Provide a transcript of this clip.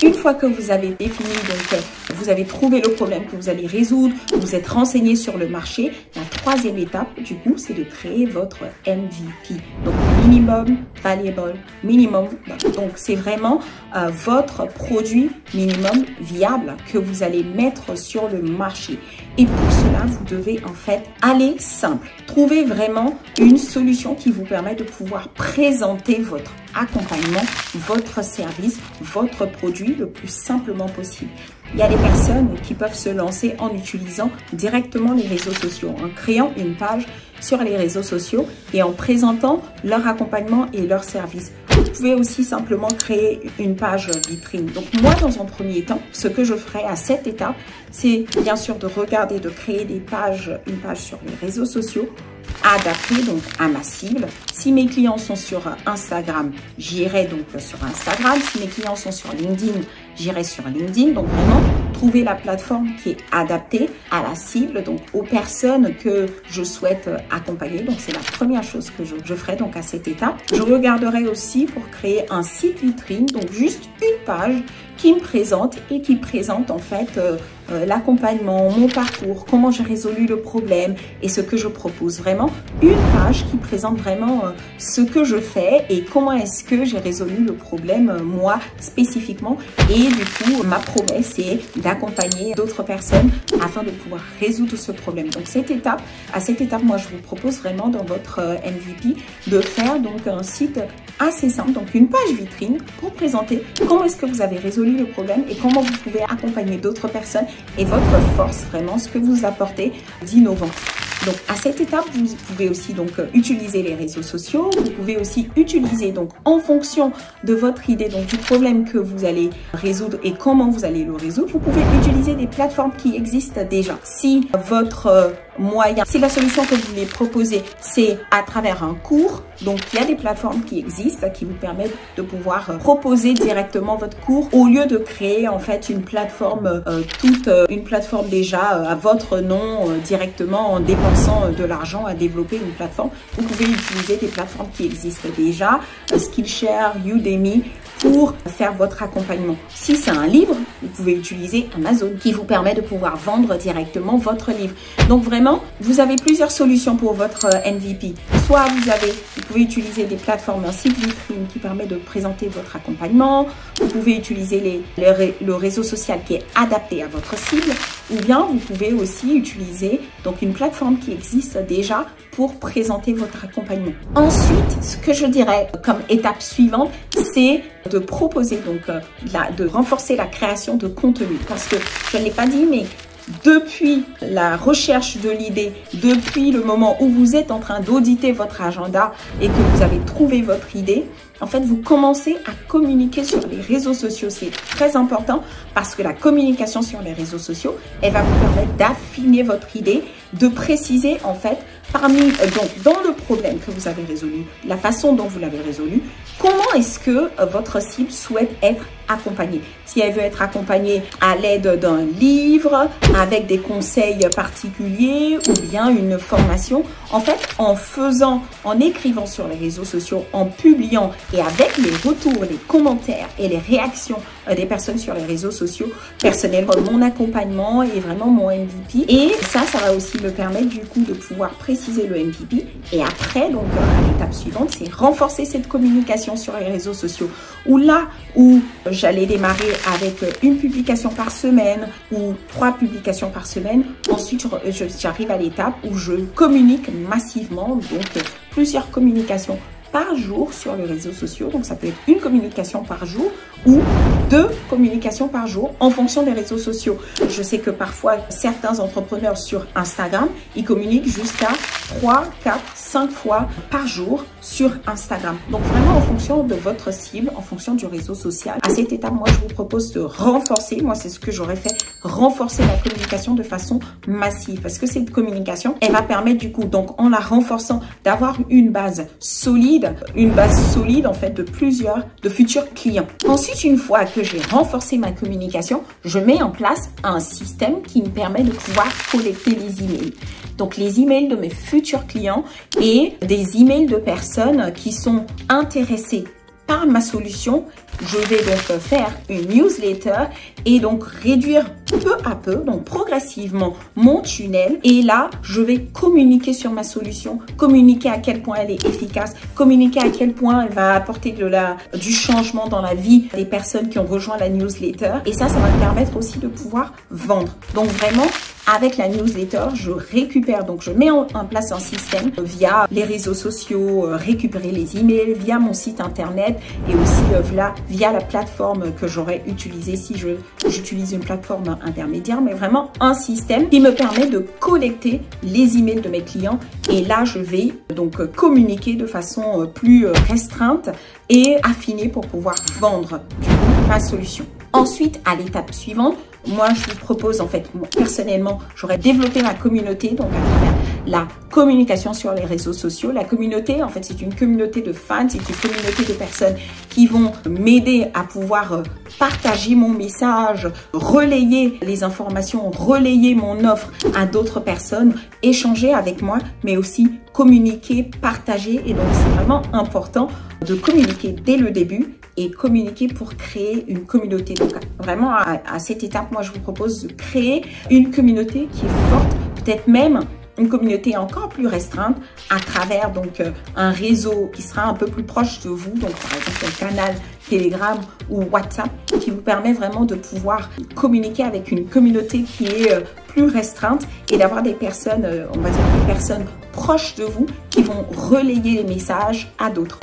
Une fois que vous avez défini, donc vous avez trouvé le problème que vous allez résoudre, vous êtes renseigné sur le marché, la troisième étape, du coup, c'est de créer votre MVP. Donc, minimum valuable, minimum. Donc, c'est vraiment votre produit minimum viable que vous allez mettre sur le marché. Et pour cela, vous devez en fait aller simple. Trouver vraiment une solution qui vous permet de pouvoir présenter votre accompagnement, votre service, votre produit le plus simplement possible. Il y a des personnes qui peuvent se lancer en utilisant directement les réseaux sociaux, en créant une page sur les réseaux sociaux et en présentant leur accompagnement et leur service. Vous pouvez aussi simplement créer une page vitrine. Donc moi, dans un premier temps, ce que je ferai à cette étape, c'est bien sûr de regarder, de créer une page sur les réseaux sociaux adaptée donc à ma cible. Si mes clients sont sur Instagram, j'irai donc sur Instagram. Si mes clients sont sur LinkedIn, j'irai sur LinkedIn. Donc vraiment, trouver la plateforme qui est adaptée à la cible, donc aux personnes que je souhaite accompagner. Donc c'est la première chose que je ferai donc à cette étape. Je regarderai aussi pour créer un site vitrine, donc juste une page qui me présente et qui présente en fait l'accompagnement, mon parcours, comment j'ai résolu le problème et ce que je propose. Vraiment une page qui présente vraiment ce que je fais et comment est-ce que j'ai résolu le problème moi spécifiquement. Et du coup, ma promesse est d'accompagner d'autres personnes afin de pouvoir résoudre ce problème. Donc à cette étape, moi je vous propose vraiment dans votre MVP de faire donc un site assez simple, donc une page vitrine pour présenter comment est-ce que vous avez résolu le problème et comment vous pouvez accompagner d'autres personnes et votre force, vraiment ce que vous apportez d'innovant. Donc à cette étape, vous pouvez aussi donc utiliser les réseaux sociaux. Vous pouvez aussi utiliser donc en fonction de votre idée, donc du problème que vous allez résoudre et comment vous allez le résoudre. Vous pouvez utiliser des plateformes qui existent déjà. Si votre moyen, si la solution que vous voulez proposer, c'est à travers un cours, donc il y a des plateformes qui existent qui vous permettent de pouvoir proposer directement votre cours au lieu de créer en fait une plateforme une plateforme déjà à votre nom directement en dépensant de l'argent à développer une plateforme. Vous pouvez utiliser des plateformes qui existent déjà, Skillshare, Udemy, pour faire votre accompagnement. Si c'est un livre, vous pouvez utiliser Amazon qui vous permet de pouvoir vendre directement votre livre. Donc vraiment, vous avez plusieurs solutions pour votre MVP. Soit vous pouvez utiliser des plateformes, un site vitrine qui permet de présenter votre accompagnement. Vous pouvez utiliser le réseau social qui est adapté à votre cible. Ou bien vous pouvez aussi utiliser donc une plateforme qui existe déjà pour présenter votre accompagnement. Ensuite, ce que je dirais comme étape suivante, c'est de proposer donc de renforcer la création de contenu. Parce que je ne l'ai pas dit, mais depuis la recherche de l'idée, depuis le moment où vous êtes en train d'auditer votre agenda et que vous avez trouvé votre idée, en fait, vous commencez à communiquer sur les réseaux sociaux. C'est très important parce que la communication sur les réseaux sociaux, elle va vous permettre d'affiner votre idée, de préciser en fait donc dans le problème que vous avez résolu, la façon dont vous l'avez résolu, comment est-ce que votre cible souhaite être accompagnée. Si elle veut être accompagnée à l'aide d'un livre, avec des conseils particuliers ou bien une formation, en fait, en écrivant sur les réseaux sociaux, en publiant et avec les retours, les commentaires et les réactions des personnes sur les réseaux sociaux, personnellement, mon accompagnement est vraiment mon MVP. Et ça va aussi me permettre du coup de pouvoir préciser le MVP. Et après, donc à l'étape suivante, c'est renforcer cette communication sur les réseaux sociaux. Où j'allais démarrer avec une publication par semaine ou 3 publications par semaine. Ensuite, j'arrive à l'étape où je communique massivement, donc plusieurs communications par jour sur les réseaux sociaux. Donc, ça peut être une communication par jour ou 2 communications par jour en fonction des réseaux sociaux. Je sais que parfois, certains entrepreneurs sur Instagram, ils communiquent jusqu'à 3, 4, 5 fois par jour sur Instagram. Donc, vraiment en fonction de votre cible, en fonction du réseau social. À cette étape, moi, je vous propose de renforcer, moi, c'est ce que j'aurais fait, renforcer la communication de façon massive. Parce que cette communication, elle va permettre du coup, donc en la renforçant, d'avoir une base solide en fait de futurs clients. Ensuite, une fois que j'ai renforcé ma communication, je mets en place un système qui me permet de pouvoir collecter les emails. Donc les emails de mes futurs clients et des emails de personnes qui sont intéressées par ma solution, je vais donc faire une newsletter et donc réduire peu à peu, donc progressivement, mon tunnel. Et là, je vais communiquer sur ma solution, communiquer à quel point elle est efficace, communiquer à quel point elle va apporter du changement dans la vie des personnes qui ont rejoint la newsletter. Et ça va me permettre aussi de pouvoir vendre. Donc vraiment, avec la newsletter, je récupère, donc je mets en place un système via les réseaux sociaux, récupérer les emails, via mon site internet et aussi via la plateforme que j'aurais utilisée si j'utilise une plateforme intermédiaire, mais vraiment un système qui me permet de collecter les emails de mes clients. Et là, je vais donc communiquer de façon plus restreinte et affinée pour pouvoir vendre ma solution. Ensuite, à l'étape suivante, moi, je vous propose, en fait, personnellement, j'aurais développé ma communauté, donc à travers la communication sur les réseaux sociaux. La communauté, en fait, c'est une communauté de fans, c'est une communauté de personnes qui vont m'aider à pouvoir partager mon message, relayer les informations, relayer mon offre à d'autres personnes, échanger avec moi, mais aussi communiquer, partager. Et donc, c'est vraiment important de communiquer dès le début et communiquer pour créer une communauté. Donc, vraiment, à cette étape, moi, je vous propose de créer une communauté qui est forte, peut-être même une communauté encore plus restreinte à travers donc un réseau qui sera un peu plus proche de vous, donc par exemple un canal Telegram ou WhatsApp qui vous permet vraiment de pouvoir communiquer avec une communauté qui est plus restreinte et d'avoir des personnes, on va dire des personnes proches de vous qui vont relayer les messages à d'autres.